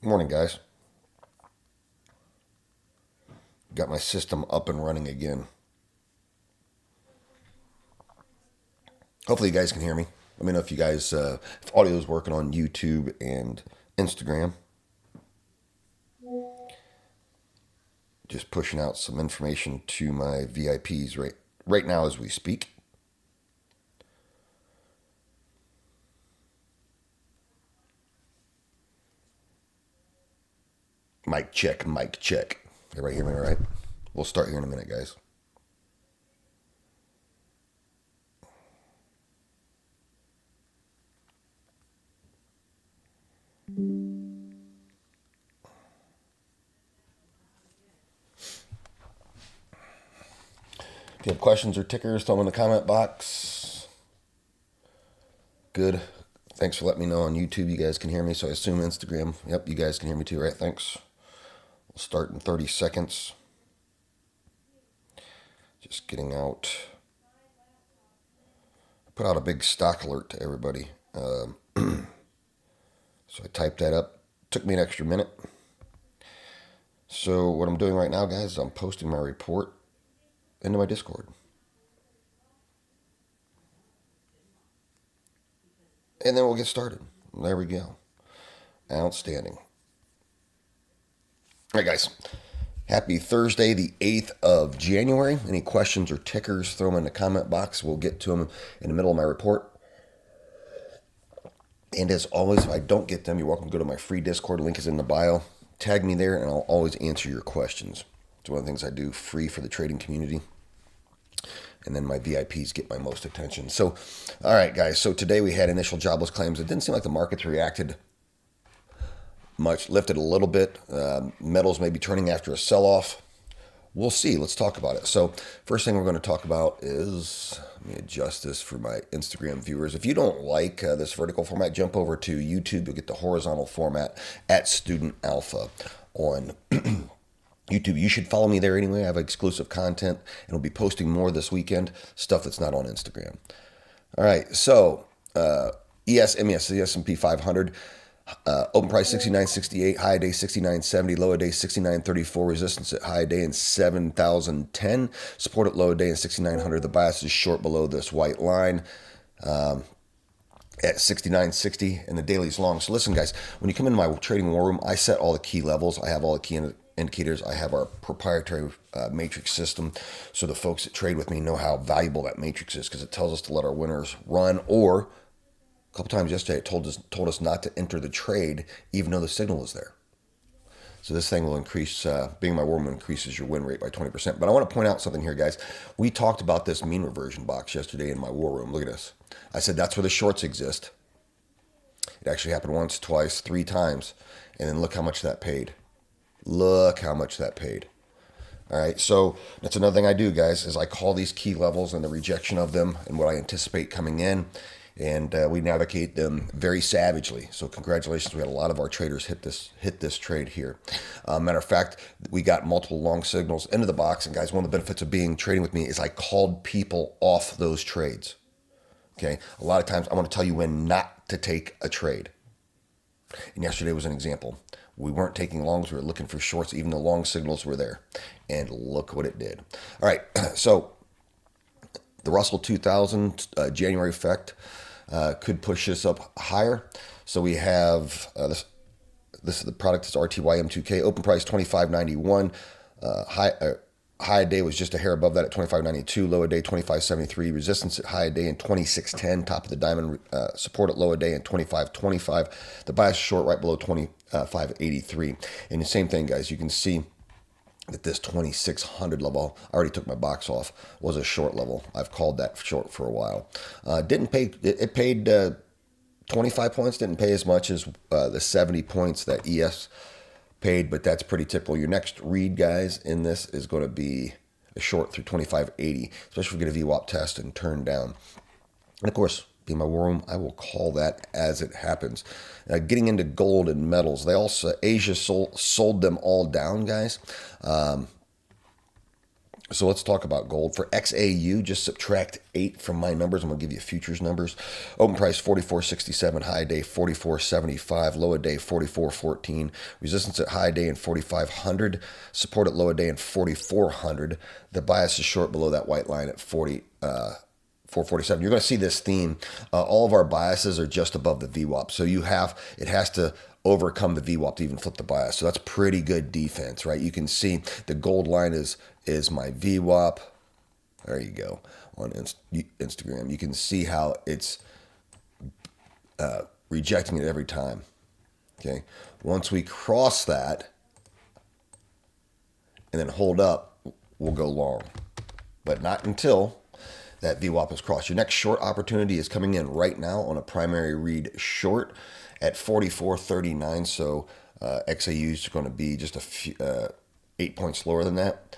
Morning, guys. Got my system up and running again. Hopefully, you guys can hear me. Let me know if you guys, if audio is working on YouTube and Instagram. Just pushing out some information to my VIPs right now as we speak. Mic check, mic check. Everybody hear me all right? We'll start here in a minute, guys. If you have questions or tickers, throw them in the comment box. Good. Thanks for letting me know on YouTube you guys can hear me, so I assume Instagram. Yep, you guys can hear me too, right? Thanks. We'll start in 30 seconds. Just getting out. I put out a big stock alert to everybody. So I typed that up. Took me an extra minute. So what I'm doing right now, guys, is I'm posting my report into my Discord. And then we'll get started. There we go. Outstanding. All right, guys. Happy Thursday, the 8th of January. Any questions or tickers, throw them in the comment box. We'll get to them in the middle of my report. And as always, if I don't get them, you're welcome to go to my free Discord. Link is in the bio. Tag me there, and I'll always answer your questions. It's one of the things I do free for the trading community. And then my VIPs get my most attention. So, all right, guys. So today we had initial jobless claims. It didn't seem like the markets reacted much. Lifted a little bit. Metals may be turning after a sell-off. We'll see. Let's talk about it. So first thing we're going to talk about is, let me adjust this for my Instagram viewers. If you don't like this vertical format, jump over to YouTube. You'll get the horizontal format at Student Alpha on YouTube. You should follow me there anyway. I have exclusive content, and we'll be posting more this weekend, stuff that's not on Instagram. All right, so MES, the S&P 500. Open price 69.68, high day 69.70, low day 69.34, resistance at high day in 7,010, support at low day in 6,900. The bias is short below this white line at 69.60, and the daily's long. So listen, guys, when you come into my trading war room, I set all the key levels. I have all the key indicators. I have our proprietary matrix system, so the folks that trade with me know how valuable that matrix is, because it tells us to let our winners run, or a couple times yesterday, it told us not to enter the trade, even though the signal is there. So this thing will increase, being my war room increases your win rate by 20%. But I want to point out something here, guys. We talked about this mean reversion box yesterday in my war room. Look at this. I said that's where the shorts exist. It actually happened once, twice, 3 times. And then look how much that paid. Look how much that paid. All right, so that's another thing I do, guys, is I call these key levels and the rejection of them and what I anticipate coming in. And we navigate them very savagely. So congratulations, we had a lot of our traders hit this trade here. Matter of fact, we got multiple long signals into the box. And guys, one of the benefits of trading with me is I called people off those trades. Okay, a lot of times I want to tell you when not to take a trade. And yesterday was an example. We weren't taking longs, we were looking for shorts, even the long signals were there. And look what it did. All right, so the Russell 2000 January effect could push this up higher. So we have this is the product is RTYM2K. Open price 25.91. High day was just a hair above that at 25.92. Low day 25.73. Resistance at high day in 26.10. Top of the diamond. Support at low day in 25.25. The bias short right below 25.83. And the same thing, guys. You can see that this 2600 level, I already took my box off, was a short level. I've called that short for a while. Didn't pay, it paid 25 points, didn't pay as much as the 70 points that ES paid, but that's pretty typical. Your next read, guys, in this is going to be a short through 25.80, especially if we get a VWAP test and turn down. And of course, in my war room, I will call that as it happens. Getting into gold and metals, they also Asia sold them all down, guys. So let's talk about gold. For XAU, just subtract 8 from my numbers. I'm going to give you futures numbers. Open price 44.67, high day 44.75, low day 44.14. Resistance at high day in 4,500, support at low day in 4,400. The bias is short below that white line at 447. You're going to see this theme. All of our biases are just above the VWAP. So it has to overcome the VWAP to even flip the bias. So that's pretty good defense, right? You can see the gold line is my VWAP. There you go. On Instagram, you can see how it's rejecting it every time. Okay. Once we cross that and then hold up, we'll go long, but not until that VWAP is crossed. Your next short opportunity is coming in right now on a primary read short at 44.39. So XAU is going to be just a few, 8 points lower than that.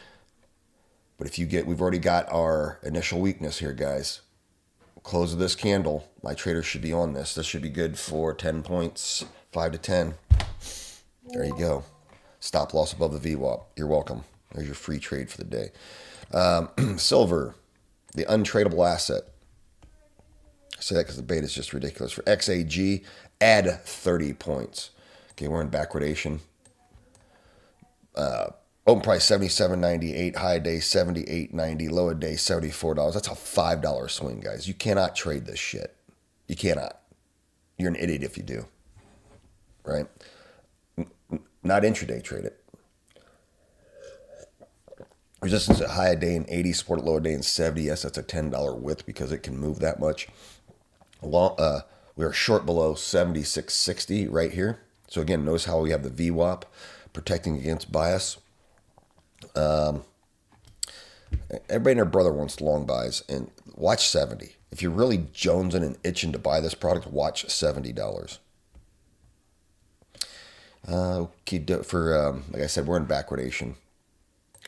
But we've already got our initial weakness here, guys. Close of this candle, my traders should be on this. This should be good for 10 points, 5 to 10. There you go. Stop loss above the VWAP. You're welcome. There's your free trade for the day. Silver, the untradeable asset. I say that because the beta is just ridiculous. For XAG, add 30 points. Okay, we're in backwardation. Open price $77.98, high day $78.90, low day $74. That's a $5 swing, guys. You cannot trade this shit. You cannot. You're an idiot if you do. Right? Not intraday trade it. Resistance at high day in 80, support at low day in 70. Yes, that's a $10 width because it can move that much. We are short below 76.60 right here. So again, notice how we have the VWAP protecting against bias. Everybody and their brother wants long buys, and watch 70. If you're really jonesing and itching to buy this product, watch $70. Okay, like I said, we're in backwardation.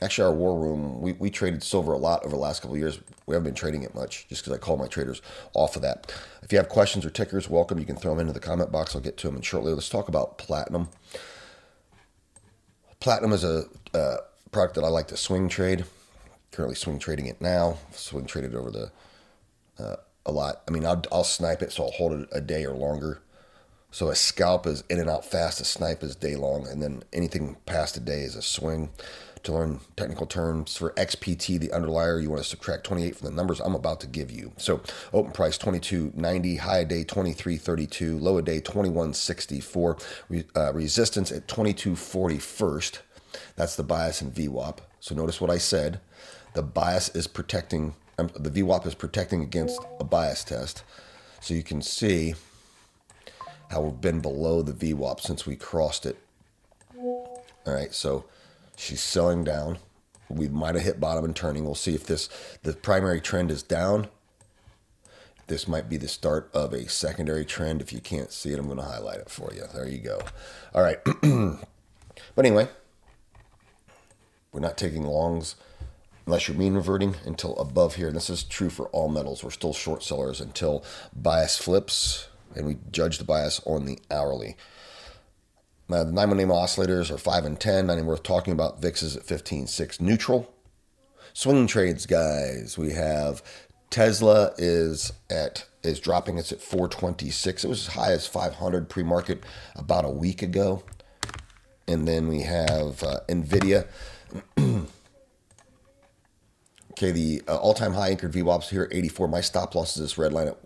Actually, our war room, we traded silver a lot over the last couple of years. We haven't been trading it much just because I call my traders off of that. If you have questions or tickers, welcome. You can throw them into the comment box. I'll get to them shortly. Let's talk about platinum. Platinum is a product that I like to swing trade. Currently swing trading it now. Swing traded over the a lot. I mean, I'll snipe it, so I'll hold it a day or longer. So a scalp is in and out fast. A snipe is day long, and then anything past a day is a swing. To learn technical terms for XPT, the underlier, you want to subtract 28 from the numbers I'm about to give you. So open price 22.90, high day 23.32, low day 21.64, resistance at 22.40 first. That's the bias in VWAP. So notice what I said. The bias is protecting, the VWAP is protecting against a bias test. So you can see how we've been below the VWAP since we crossed it. All right, so she's selling down. We might have hit bottom and turning. We'll see if the primary trend is down. This might be the start of a secondary trend. If you can't see it, I'm going to highlight it for you. There you go. All right. But anyway, we're not taking longs unless you're mean reverting until above here. And this is true for all metals. We're still short sellers until bias flips, and we judge the bias on the hourly. The 9-1 name oscillators are 5 and 10. Not even worth talking about. VIX is at 15.6. Neutral. Swing trades, guys. We have Tesla is dropping. It's at 426. It was as high as 500 pre-market about a week ago. And then we have NVIDIA. Okay, the all-time high anchored VWAPs here, 84. My stop loss is this red line at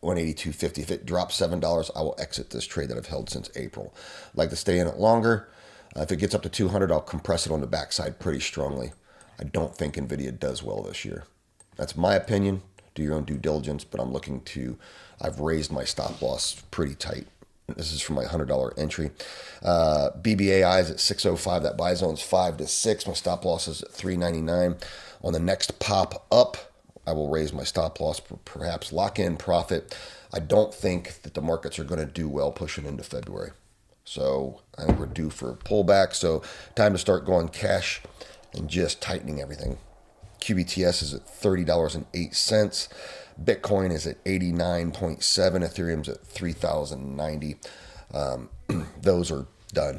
182.50. If it drops $7, I will exit this trade that I've held since April. I'd like to stay in it longer. If it gets up to 200, I'll compress it on the backside pretty strongly. I don't think NVIDIA does well this year. That's my opinion. Do your own due diligence, but I've raised my stop loss pretty tight. This is for my $100 entry. BBAI is at 605. That buy zone is 5 to 6. My stop loss is at 399. On the next pop up, I will raise my stop loss, perhaps lock in profit. I don't think that the markets are going to do well pushing into February. So I think we're due for a pullback. So time to start going cash and just tightening everything. QBTS is at $30.08. Bitcoin is at 89.7. Ethereum's at 3,090. Those are done.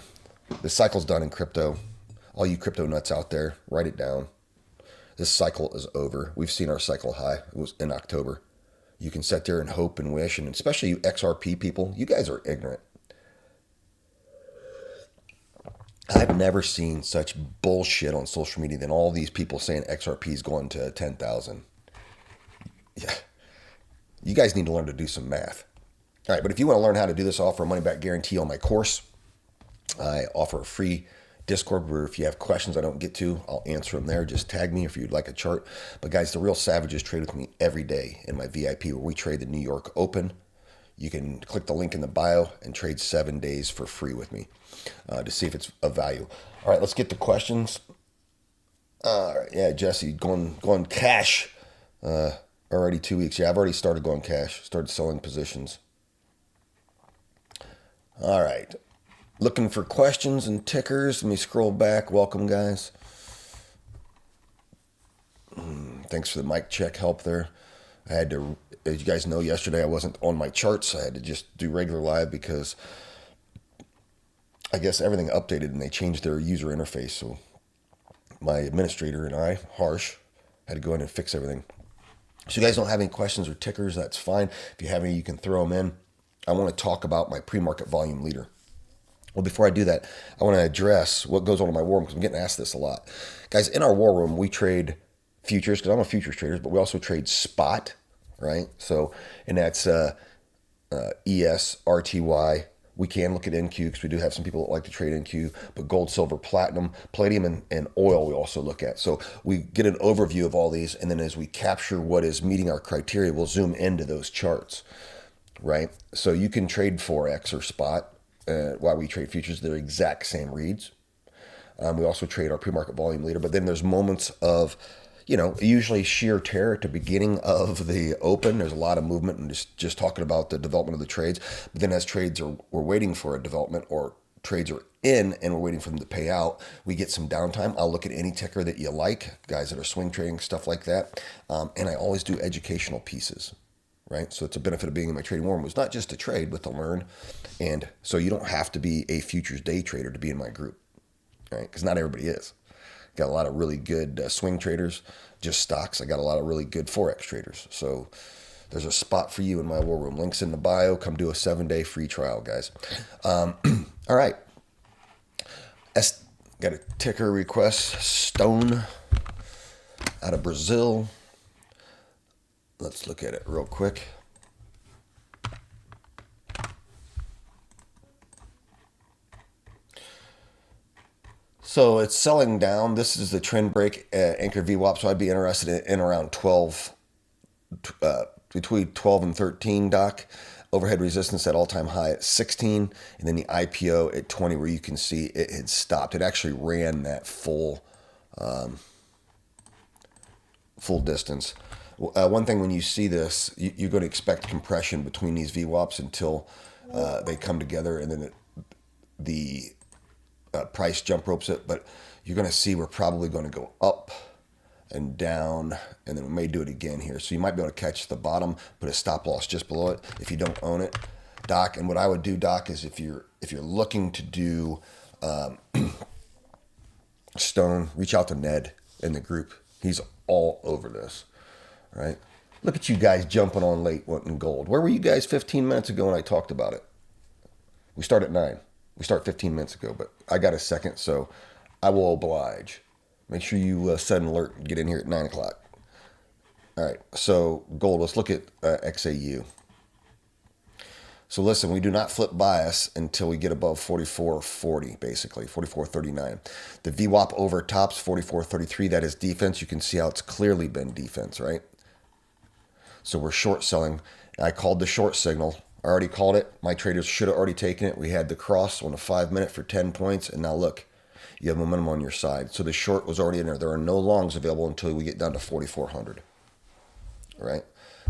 The cycle's done in crypto. All you crypto nuts out there, write it down. This cycle is over. We've seen our cycle high. It was in October. You can sit there and hope and wish, and especially you XRP people, you guys are ignorant. I've never seen such bullshit on social media than all these people saying XRP is going to 10,000. Yeah. You guys need to learn to do some math. All right, but if you want to learn how to do this, I offer a money back guarantee on my course. I offer a free Discord where if you have questions I don't get to, I'll answer them there. Just tag me if you'd like a chart. But guys, the real savages trade with me every day in my VIP where we trade the New York Open. You can click the link in the bio and trade 7 days for free with me to see if it's of value. All right, let's get to questions. All right, yeah, Jesse, going cash already 2 weeks. Yeah, I've already started going cash, started selling positions. All right. Looking for questions and tickers. Let me scroll back. Welcome, guys. Thanks for the mic check help there. I had to, as you guys know, yesterday I wasn't on my charts. I had to just do regular live because I guess everything updated and they changed their user interface. So my administrator and I, Harsh, had to go in and fix everything. So you guys don't have any questions or tickers, that's fine. If you have any, you can throw them in. I want to talk about my pre-market volume leader. Well, before I do that, I want to address what goes on in my war room because I'm getting asked this a lot. Guys, in our war room, we trade futures because I'm a futures trader, but we also trade spot, right? So, and that's ES, RTY. We can look at NQ because we do have some people that like to trade NQ, but gold, silver, platinum, palladium, and oil we also look at. So we get an overview of all these, and then as we capture what is meeting our criteria, we'll zoom into those charts, right? So you can trade Forex or spot. While we trade futures, they're exact same reads. We also trade our pre-market volume leader, but then there's moments of, usually sheer terror at the beginning of the open. There's a lot of movement and just talking about the development of the trades. But then as we're waiting for a development or trades are in and we're waiting for them to pay out, we get some downtime. I'll look at any ticker that you like, guys that are swing trading, stuff like that. And I always do educational pieces. Right, so it's a benefit of being in my trading war room. It's not just to trade, but to learn, and so you don't have to be a futures day trader to be in my group, right? Because not everybody is. Got a lot of really good swing traders, just stocks. I got a lot of really good Forex traders. So there's a spot for you in my war room. Links in the bio. Come do a 7-day free trial, guys. All right. Got a ticker request. Stone out of Brazil. Let's look at it real quick. So it's selling down. This is the trend break anchor VWAP. So I'd be interested in around 12, between 12 and 13, Doc. Overhead resistance at all-time high at 16. And then the IPO at 20 where you can see it had stopped. It actually ran that full distance. One thing when you see this, you're going to expect compression between these VWAPs until they come together and then the price jump ropes it. But you're going to see we're probably going to go up and down, and then we may do it again here. So you might be able to catch the bottom, put a stop loss just below it if you don't own it, Doc. And what I would do, Doc, is if you're looking to do Stone, reach out to Ned in the group. He's all over this. Right? Look at you guys jumping on late wanting gold. Where were you guys 15 minutes ago when I talked about it? We start at 9. We start 15 minutes ago, but I got a second, so I will oblige. Make sure you set an alert and get in here at 9 o'clock. All right, so gold, let's look at XAU. So listen, we do not flip bias until we get above 44.40, basically, 44.39. The VWAP over tops 44.33. That is defense. You can see how it's clearly been defense, right? So we're short selling. I called the short signal. I already called it. My traders should have already taken it. We had the cross on a 5-minute for 10 points. And now look, you have momentum on your side. So the short was already in there. There are no longs available until we get down to 4,400. All right.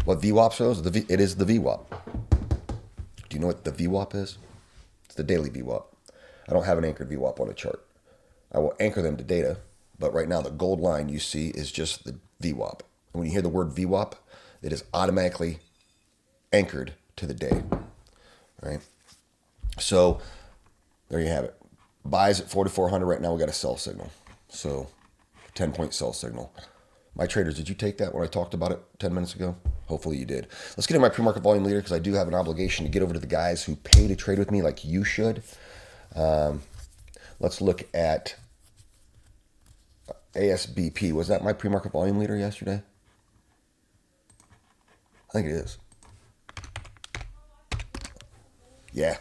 What VWAP shows? It is the VWAP. Do you know what the VWAP is? It's the daily VWAP. I don't have an anchored VWAP on a chart. I will anchor them to data. But right now, the gold line you see is just the VWAP. And when you hear the word VWAP, it is automatically anchored to the day, right? So there you have it. Buys at 4,400 right now. We got a sell signal. So 10-point sell signal. My traders, did you take that when I talked about it 10 minutes ago? Hopefully you did. Let's get in my pre-market volume leader because I do have an obligation to get over to the guys who pay to trade with me like you should. Let's look at ASBP. Was that my pre-market volume leader yesterday? I think it is. Yeah.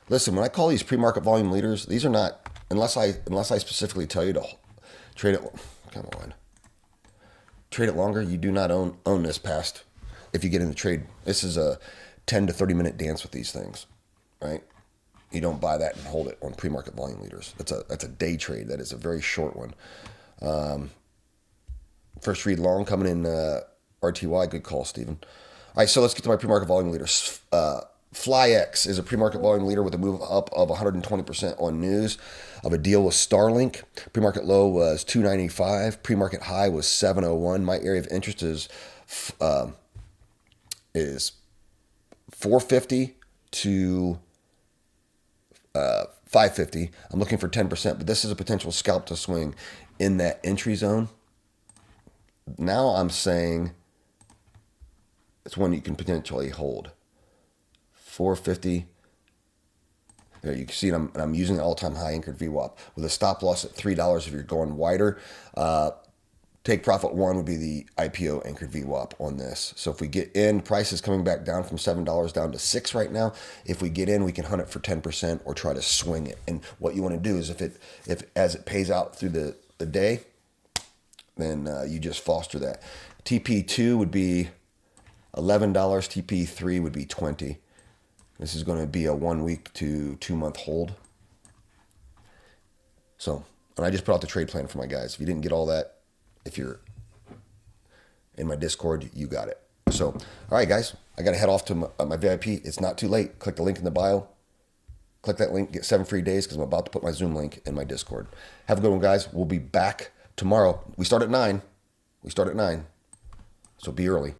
Listen, when I call these pre-market volume leaders, these are not, unless I specifically tell you to trade it. Come on. Trade it longer. You do not own this past. If you get in the trade, this is a 10 to 30 minute dance with these things, right? You don't buy that and hold it on pre-market volume leaders. That's a day trade. That is a very short one. First read long coming in RTY. Good call, Stephen. All right, so let's get to my pre-market volume leaders. FlyX is a pre-market volume leader with a move up of 120% on news of a deal with Starlink. Pre-market low was 295. Pre-market high was 701. My area of interest is 450 to 550. I'm looking for 10%, but this is a potential scalp to swing in that entry zone. Now I'm saying it's one you can potentially hold. 450. There you can see it. I'm using an all-time high anchored VWAP with a stop loss at $3 if you're going wider. Take profit one would be the IPO anchored VWAP on this. So if we get in, price is coming back down from $7 down to $6 right now. If we get in, we can hunt it for 10% or try to swing it. And what you want to do is if as it pays out through the day, then you just foster that. TP2 would be $11. TP3 would be $20. This is going to be a 1 week to 2 month hold. So, and I just put out the trade plan for my guys. If you didn't get all that, if you're in my Discord, you got it. So, all right, guys, I got to head off to my VIP. It's not too late. Click the link in the bio. Click that link, get 7 free days because I'm about to put my Zoom link in my Discord. Have a good one, guys. We'll be back tomorrow. We start at 9. So be early.